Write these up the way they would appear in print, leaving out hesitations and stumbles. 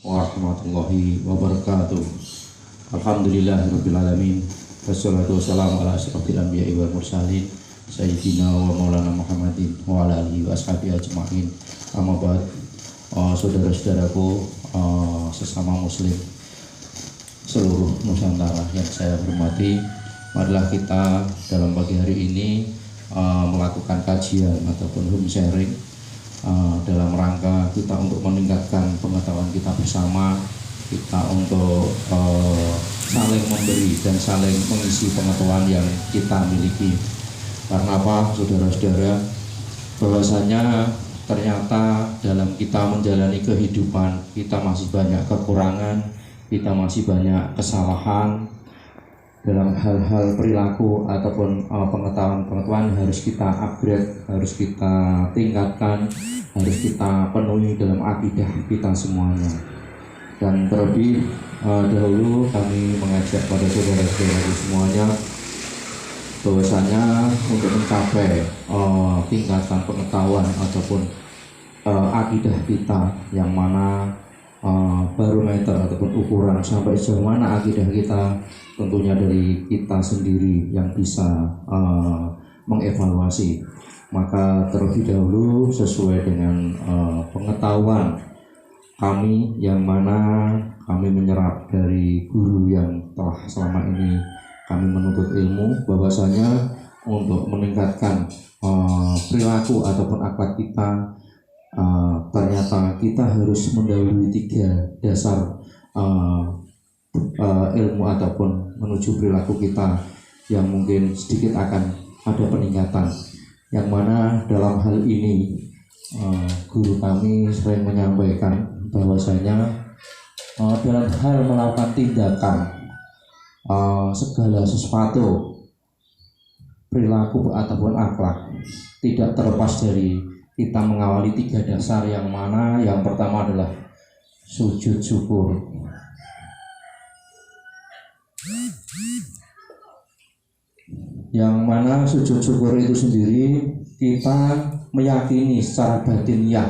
warahmatullahi wabarakatuh. Alhamdulillahirabbil alamin. Wassalatu wassalamu ala asyrofil anbiya'i wal mursalin sayyidina wa maulana Muhammadin wa ala alihi wa ashabihi ajma'in. Amma ba'd. Saudara-saudaraku, sesama muslim seluruh Nusantara yang saya hormati, marilah kita dalam pagi hari ini melakukan kajian ataupun home sharing dalam rangka kita untuk meningkatkan pengetahuan kita bersama, kita untuk saling memberi dan saling mengisi pengetahuan yang kita miliki. Karena apa, saudara-saudara, bahwasanya ternyata dalam kita menjalani kehidupan kita masih banyak kekurangan, kita masih banyak kesalahan dalam hal-hal perilaku ataupun pengetahuan harus kita upgrade, harus kita tingkatkan, harus kita penuhi dalam akidah kita semuanya. Dan terlebih dahulu kami mengajak pada saudara-saudara semuanya bahwasanya untuk mencapai tingkatan pengetahuan ataupun akidah kita, yang mana barometer ataupun ukuran sampai sejauh mana akidah kita tentunya dari kita sendiri yang bisa mengevaluasi. Maka terlebih dahulu sesuai dengan pengetahuan kami, yang mana kami menyerap dari guru yang telah selama ini kami menuntut ilmu, bahwasanya untuk meningkatkan perilaku ataupun akhlak kita, ternyata kita harus mendahului 3 dasar ilmu ataupun menuju perilaku kita yang mungkin sedikit akan ada peningkatan, yang mana dalam hal ini guru kami sering menyampaikan bahwasanya dalam hal melakukan tindakan segala sesuatu perilaku ataupun akhlak tidak terlepas dari kita mengawali 3 dasar, yang mana yang pertama adalah sujud syukur. Yang mana sujud syukur itu sendiri kita meyakini secara batiniah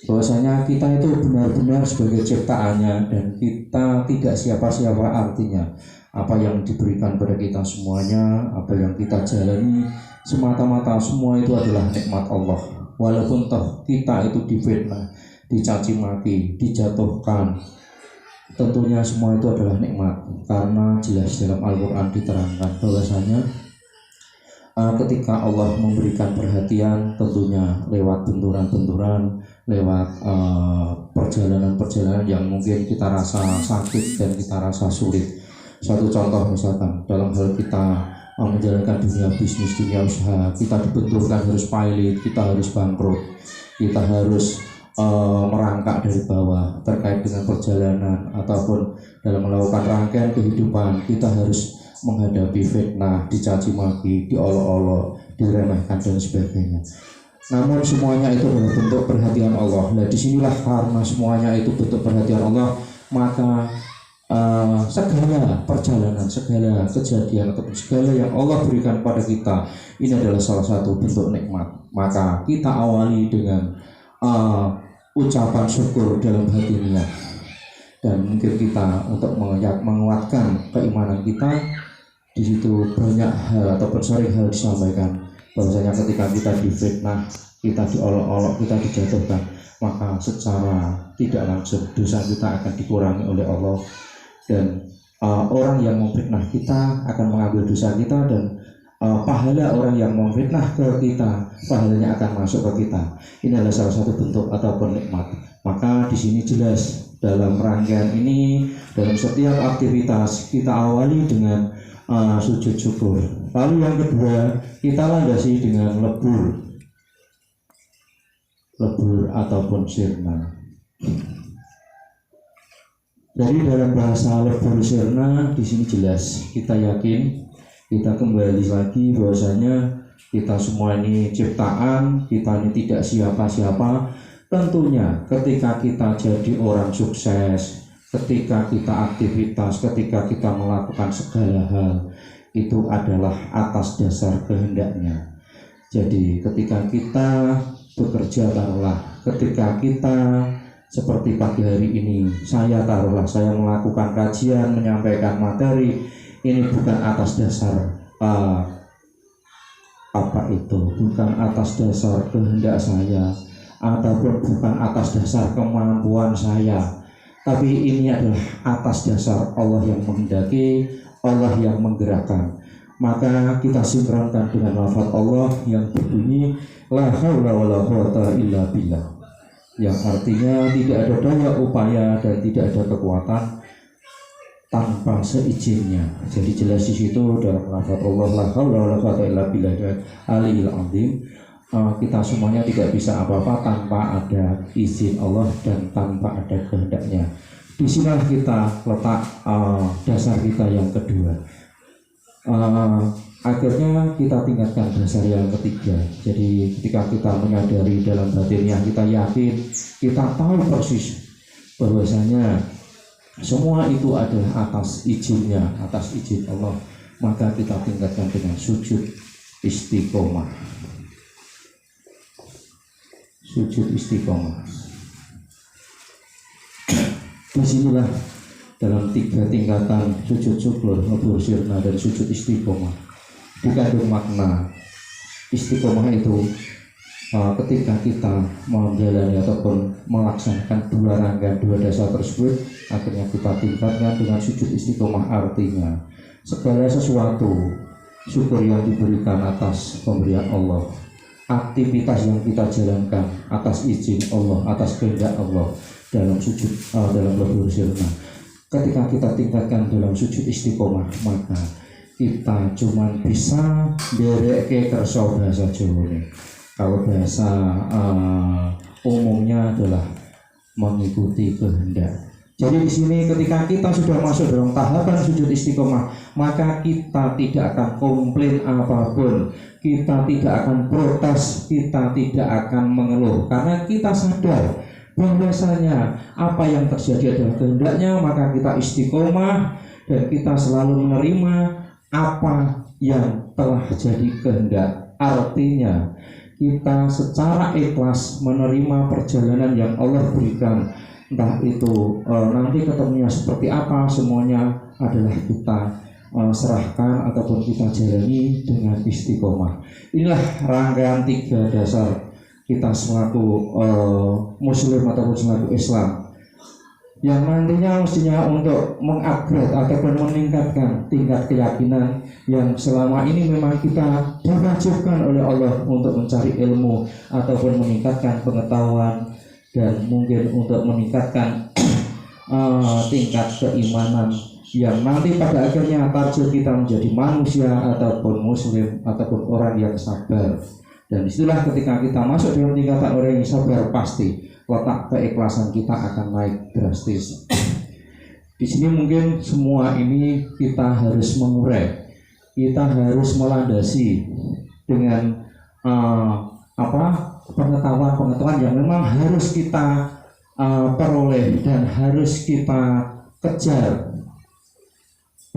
bahwasanya kita itu benar-benar sebagai ciptaannya dan kita tidak siapa-siapa. Artinya apa yang diberikan pada kita semuanya, apa yang kita jalani semata-mata semua itu adalah nikmat Allah. Walaupun toh kita itu difitnah, dicaci maki, dijatuhkan, tentunya semua itu adalah nikmat, karena jelas dalam Al-Quran diterangkan bahwasanya ketika Allah memberikan perhatian, tentunya lewat benturan-benturan, lewat perjalanan-perjalanan yang mungkin kita rasa sakit dan kita rasa sulit. Suatu contoh misalkan dalam hal kita menjalankan dunia bisnis, dunia usaha, kita dibenturkan harus pilot, kita harus bangkrut, kita harus merangkak dari bawah terkait dengan perjalanan ataupun dalam melakukan rangkaian kehidupan, kita harus menghadapi fitnah, dicaci maki, diolok-olok, diremehkan dan sebagainya. Namun semuanya itu adalah bentuk perhatian Allah. Nah, disinilah karena semuanya itu bentuk perhatian Allah, maka segala perjalanan, segala kejadian ataupun segala yang Allah berikan pada kita ini adalah salah satu bentuk nikmat. Maka kita awali dengan ucapan syukur dalam hatinya, dan mungkin kita untuk menguatkan keimanan kita. Di situ banyak hal ataupun sering hal disampaikan bahwasanya ketika kita difitnah, kita diolok-olok, kita dijatuhkan, maka secara tidak langsung dosa kita akan dikurangi oleh Allah, dan orang yang memfitnah kita akan mengambil dosa kita, dan pahala orang yang memfitnah ke kita, pahalanya akan masuk ke kita. Ini adalah salah satu bentuk ataupun nikmat. Maka di sini jelas dalam rangkaian ini, dalam setiap aktivitas kita awali dengan sujud syukur. Lalu yang kedua, kita landasi dengan lebur ataupun sirna. Dari dalam bahasa lebur sirna di sini jelas kita yakin, kita kembali lagi bahwasanya kita semua ini ciptaan, kita ini tidak siapa-siapa. Tentunya ketika kita jadi orang sukses, ketika kita aktivitas, ketika kita melakukan segala hal, itu adalah atas dasar kehendaknya. Jadi ketika kita bekerja, taruhlah ketika kita Seperti pagi hari ini saya melakukan kajian, menyampaikan materi, ini bukan atas dasar bukan atas dasar kehendak saya ataupun bukan atas dasar kemampuan saya, tapi ini adalah atas dasar Allah yang menghendaki, Allah yang menggerakkan. Maka kita sinkronkan dengan lafaz Allah yang berbunyi la haula wala quwata illa billah, yang artinya tidak ada daya upaya dan tidak ada kekuatan tanpa seizinnya. Jadi jelas di situ dalam lafaz Allah la haula wala quwata illa billah aliyil azim. Kita semuanya tidak bisa apa-apa tanpa ada izin Allah dan tanpa ada kehendaknya. Di sinilah kita letak dasar kita yang kedua. Akhirnya kita tingkatkan dasar yang ketiga. Jadi ketika kita menyadari dalam batinnya, kita yakin, kita tahu persis bahwasanya semua itu adalah atas izinnya, atas izin Allah, maka kita tingkatkan dengan sujud istiqomah. Sujud istiqomah. Disinilah dalam 3 tingkatan sujud syukur, ngebur sirna, dan sujud istiqomah dikandung makna. Istiqomah itu ketika kita menjalani ataupun melaksanakan 2 rangkaian 2 dasar tersebut, akhirnya kita tingkatkan dengan sujud istiqomah. Artinya segala sesuatu syukur yang diberikan atas pemberian Allah, aktivitas yang kita jalankan atas izin Allah, atas kehendak Allah dalam sujud dalam ngebur sirna. Ketika kita tingkatkan dalam sujud istiqomah, maka kita cuma bisa dereke kerso bahasa Jawa. Kalau bahasa umumnya adalah mengikuti kehendak. Jadi di sini ketika kita sudah masuk dalam tahapan sujud istiqomah, maka kita tidak akan komplain apapun, kita tidak akan protes, kita tidak akan mengeluh, karena kita sadar bahwasanya apa yang terjadi adalah kehendaknya. Maka kita istiqomah dan kita selalu menerima apa yang telah jadi kehendak. Artinya kita secara ikhlas menerima perjalanan yang Allah berikan, entah itu nanti ketemunya seperti apa, semuanya adalah kita serahkan ataupun kita jalani dengan istiqomah. Inilah rangkaian 3 dasar kita selaku muslim ataupun selaku Islam, yang nantinya mestinya untuk mengupgrade ataupun meningkatkan tingkat keyakinan yang selama ini memang kita diwajibkan oleh Allah untuk mencari ilmu ataupun meningkatkan pengetahuan, dan mungkin untuk meningkatkan tingkat keimanan yang nanti pada akhirnya target kita menjadi manusia ataupun muslim ataupun orang yang sabar. Dan disitulah ketika kita masuk dalam tingkatan orang yang sabar, pasti letak keikhlasan kita akan naik drastis. Di sini mungkin semua ini kita harus mengurai, kita harus melandasi dengan pengetahuan yang memang harus kita peroleh dan harus kita kejar,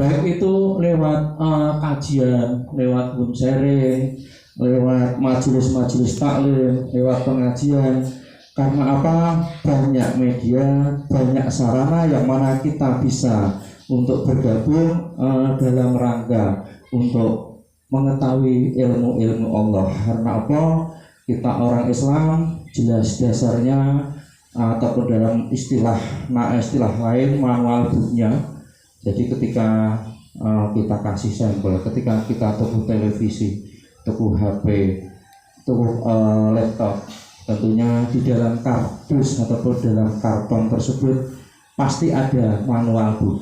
baik itu lewat kajian, lewat room sharing, lewat majelis-majelis taklim, lewat pengajian. Karena apa? Banyak media, banyak sarana yang mana kita bisa untuk bergabung dalam rangka untuk mengetahui ilmu-ilmu Allah. Karena apa? Kita orang Islam jelas dasarnya ataupun dalam istilah lain manual booknya. Jadi ketika kita kasih sampel, ketika kita tuku televisi, tuku HP, tuku laptop, tentunya di dalam kardus ataupun dalam karton tersebut pasti ada manual book.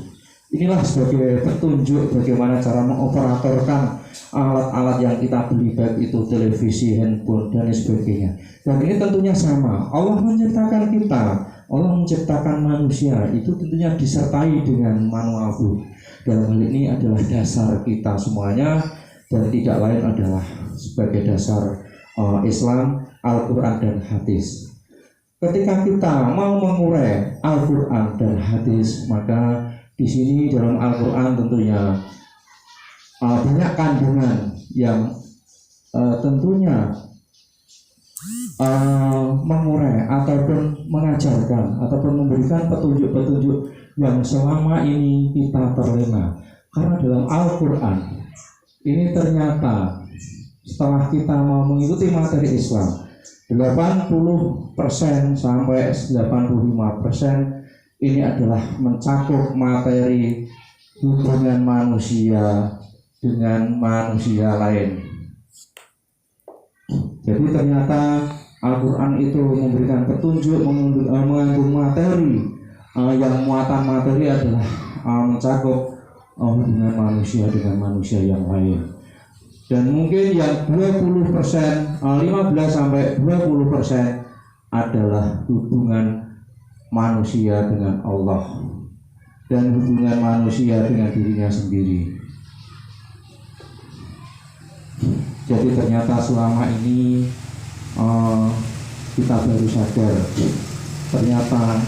Inilah sebagai petunjuk bagaimana cara mengoperatorkan alat-alat yang kita beli, baik itu televisi, handphone, dan sebagainya. Dan ini tentunya sama, Allah menciptakan kita, Allah menciptakan manusia, itu tentunya disertai dengan manual book. Dalam hal ini adalah dasar kita semuanya, dan tidak lain adalah sebagai dasar Islam, Al-Quran dan hadis. Ketika kita mau mengurai Al-Quran dan hadis, maka di sini dalam Al-Quran tentunya banyak kandungan yang tentunya mengurai ataupun mengajarkan ataupun memberikan petunjuk-petunjuk yang selama ini kita terlena. Karena dalam Al-Quran ini ternyata setelah kita mau mengikuti materi Islam 80% sampai 85% ini adalah mencakup materi hubungan manusia dengan manusia lain. Jadi ternyata Al-Quran itu memberikan petunjuk, mengandung materi yang muatan materi adalah mencakup hubungan manusia dengan manusia yang lain. Dan mungkin yang 20%, 15 sampai 20% adalah hubungan manusia dengan Allah dan hubungan manusia dengan dirinya sendiri. Jadi ternyata selama ini kita baru sadar, ternyata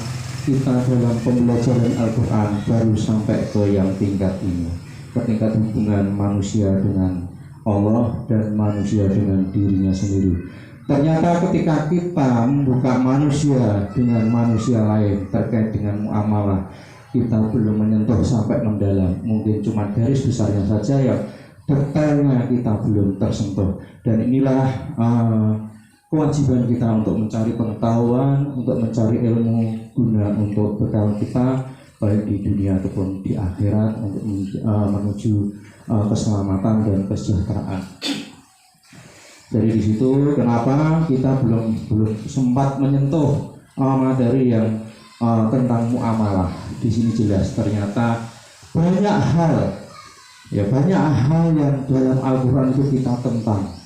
kita dalam pembelajaran Al-Quran baru sampai ke yang tingkat ini, ke tingkat hubungan manusia dengan Allah dan manusia dengan dirinya sendiri. Ternyata ketika kita membuka manusia dengan manusia lain terkait dengan muamalah, kita belum menyentuh sampai mendalam. Mungkin cuma garis besarnya saja yang detailnya kita belum tersentuh. Dan inilah kewajiban kita untuk mencari pengetahuan, untuk mencari ilmu guna untuk bekal kita baik di dunia ataupun di akhirat untuk menuju keselamatan dan kesejahteraan. Dari di situ kenapa kita belum sempat menyentuh materi yang tentang muamalah. Di sini jelas ternyata banyak hal yang dalam Al-Quran itu kita tentang.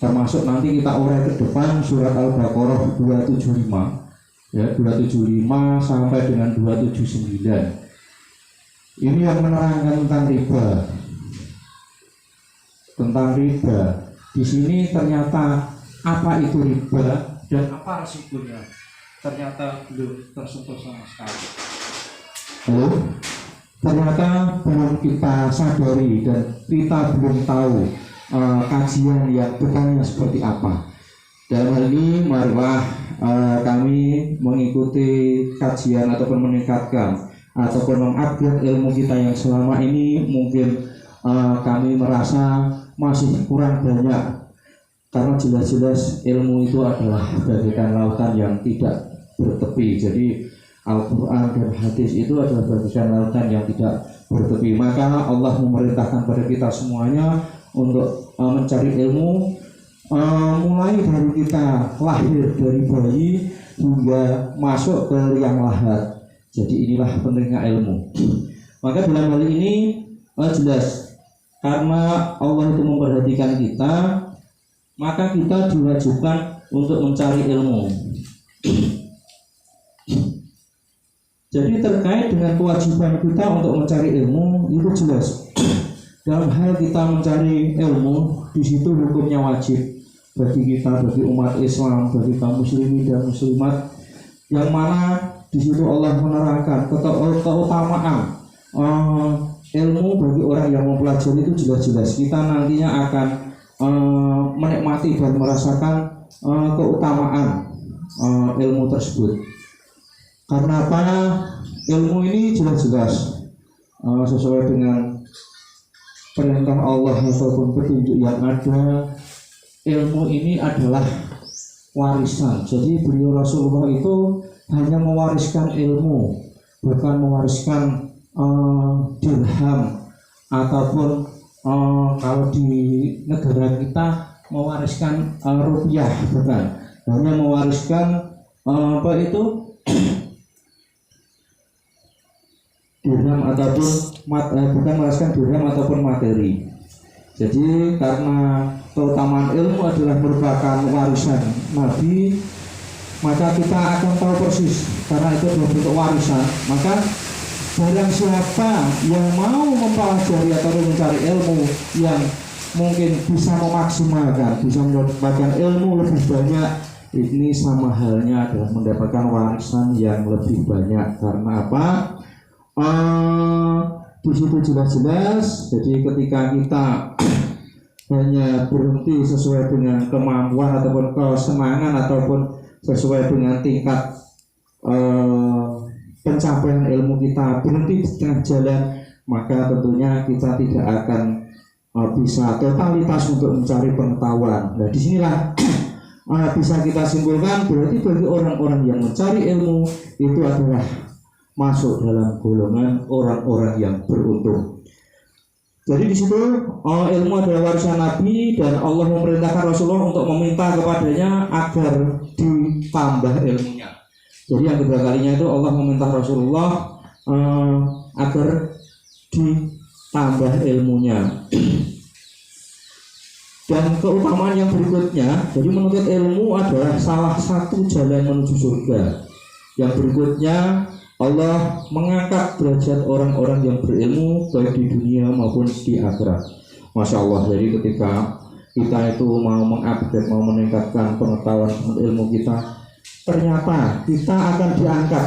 Termasuk nanti kita urai ke depan surat Al-Baqarah 275 ya, 275 sampai dengan 279. Ini yang menerangkan tentang riba. Di sini ternyata apa itu riba dan apa resikonya ternyata belum tersentuh sama sekali. Ternyata belum kita sadari dan kita belum tahu kajian yang betulnya seperti apa. Dalam hal ini marilah kami mengikuti kajian ataupun meningkatkan ataupun mengupgrade ilmu kita yang selama ini mungkin kami merasa masih kurang banyak, karena jelas-jelas ilmu itu adalah bagaikan lautan yang tidak bertepi. Jadi Al-Quran dan hadis itu adalah bagaikan lautan yang tidak bertepi. Maka Allah memerintahkan pada kita semuanya untuk mencari ilmu, mulai dari kita lahir dari bayi hingga masuk ke liang lahat. Jadi inilah pentingnya ilmu. Maka dalam hal ini jelas karena Allah itu memperhatikan kita, maka kita diwajibkan untuk mencari ilmu. Jadi terkait dengan kewajiban kita untuk mencari ilmu itu jelas. Dalam hal kita mencari ilmu, di situ hukumnya wajib bagi kita, bagi umat Islam, bagi kaum muslimin dan muslimat, yang mana di situ Allah menerangkan keutamaan ilmu bagi orang yang mempelajari itu jelas-jelas. Kita nantinya akan menikmati dan merasakan keutamaan ilmu tersebut. Karena apa? Ilmu ini jelas-jelas sesuai dengan perintah Allah ataupun petunjuk yang ada. Ilmu ini adalah warisan. Jadi beliau Rasulullah itu hanya mewariskan ilmu, bukan mewariskan dirham ataupun kalau di negara kita mewariskan rupiah, bukan, hanya mewariskan dirham ataupun bukan mewariskan dirham ataupun materi. Jadi karena keutamaan ilmu adalah merupakan warisan Nabi, maka kita akan tahu persis karena itu adalah bentuk warisan. Maka barang siapa yang mau mempelajari atau mencari ilmu yang mungkin bisa memaksimalkan, bisa mendapatkan ilmu lebih banyak, ini sama halnya adalah mendapatkan warisan yang lebih banyak. Karena apa? Di situ jelas-jelas. Jadi ketika kita hanya berhenti sesuai dengan kemampuan ataupun kesenangan ataupun sesuai dengan tingkat pencapaian ilmu kita, berhenti di tengah jalan, maka tentunya kita tidak akan bisa totalitas untuk mencari pengetahuan. Nah, disinilah bisa kita simpulkan berarti bagi orang-orang yang mencari ilmu itu adalah masuk dalam golongan orang-orang yang beruntung. Jadi di situ ilmu adalah warisan Nabi dan Allah memerintahkan Rasulullah untuk meminta kepadanya agar ditambah ilmunya. Jadi yang kedua kalinya itu Allah meminta Rasulullah agar ditambah ilmunya. Dan keutamaan yang berikutnya, jadi menuntut ilmu adalah salah satu jalan menuju surga. Yang berikutnya, Allah mengangkat derajat orang-orang yang berilmu baik di dunia maupun di akhirat. Masya Allah, jadi ketika kita itu mau mengupgrade, mau meningkatkan pengetahuan ilmu kita, ternyata kita akan diangkat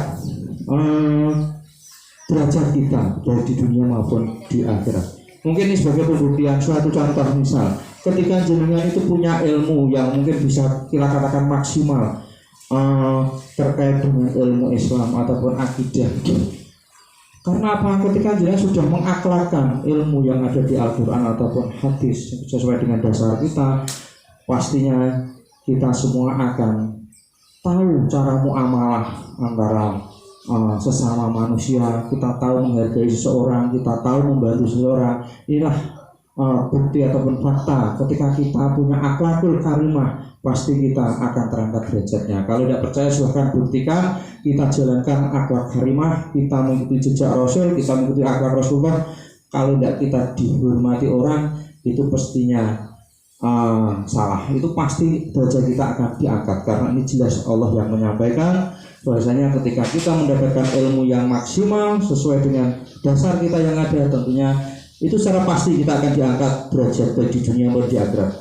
derajat kita baik di dunia maupun di akhirat. Mungkin ini sebagai pembuktian suatu contoh, misal ketika jenengan itu punya ilmu yang mungkin bisa kita katakan maksimal terkait dengan ilmu Islam ataupun akidah. Karena apa? Ketika jenengan sudah mengakhlakkan ilmu yang ada di Al-Quran ataupun hadis sesuai dengan dasar kita, pastinya kita semua akan tahu cara muamalah antara sesama manusia. Kita tahu menghargai seseorang, kita tahu membantu seseorang. Inilah bukti ataupun fakta ketika kita punya akhlakul karimah, pasti kita akan terangkat derajatnya. Kalau tidak percaya silahkan buktikan, kita jalankan akhlak karimah, kita mengikuti jejak Rasul, kita mengikuti akhlak Rasulullah. Kalau tidak kita dihormati orang, itu pastinya salah. Itu pasti derajat kita akan diangkat, karena ini jelas Allah yang menyampaikan bahwasanya ketika kita mendapatkan ilmu yang maksimal sesuai dengan dasar kita yang ada, tentunya itu secara pasti kita akan diangkat derajat baik di dunia maupun di akhirat.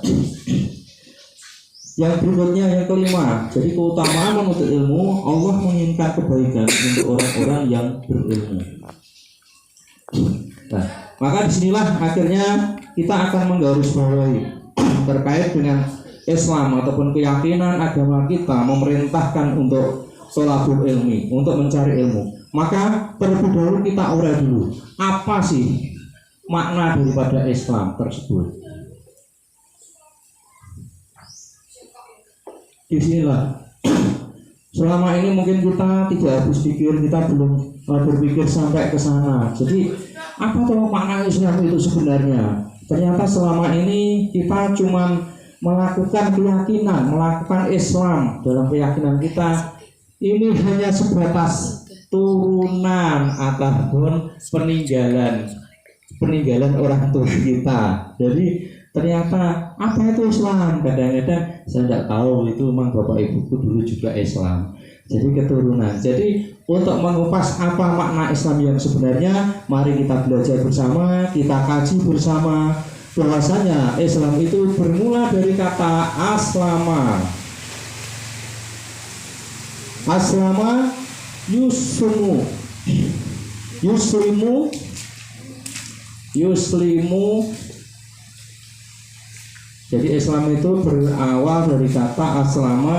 Yang berikutnya, yang kelima, jadi keutamaan menuntut ilmu, Allah menginginkan kebaikan untuk orang-orang yang berilmu. Nah, maka disinilah akhirnya kita akan menggarisbawahi terkait dengan Islam ataupun keyakinan agama kita memerintahkan untuk thalabul ilmi, untuk mencari ilmu. Maka terlebih dahulu kita urai dulu, apa sih makna daripada Islam tersebut. Disinilah selama ini mungkin kita tidak habis pikir, kita belum berpikir sampai ke sana. Jadi apa tuh makna Islam itu sebenarnya? Ternyata selama ini kita cuma melakukan keyakinan, melakukan Islam dalam keyakinan kita ini hanya sebatas turunan ataupun peninggalan orang tua kita. Jadi ternyata apa itu Islam? Kadang-kadang saya tidak tahu, itu memang bapak ibuku dulu juga Islam. Jadi keturunan. Jadi untuk mengupas apa makna Islam yang sebenarnya, mari kita belajar bersama, kita kaji bersama bahwasanya Islam itu bermula dari kata aslama. Aslama yuslimu, yuslimu. Jadi Islam itu berawal dari kata aslama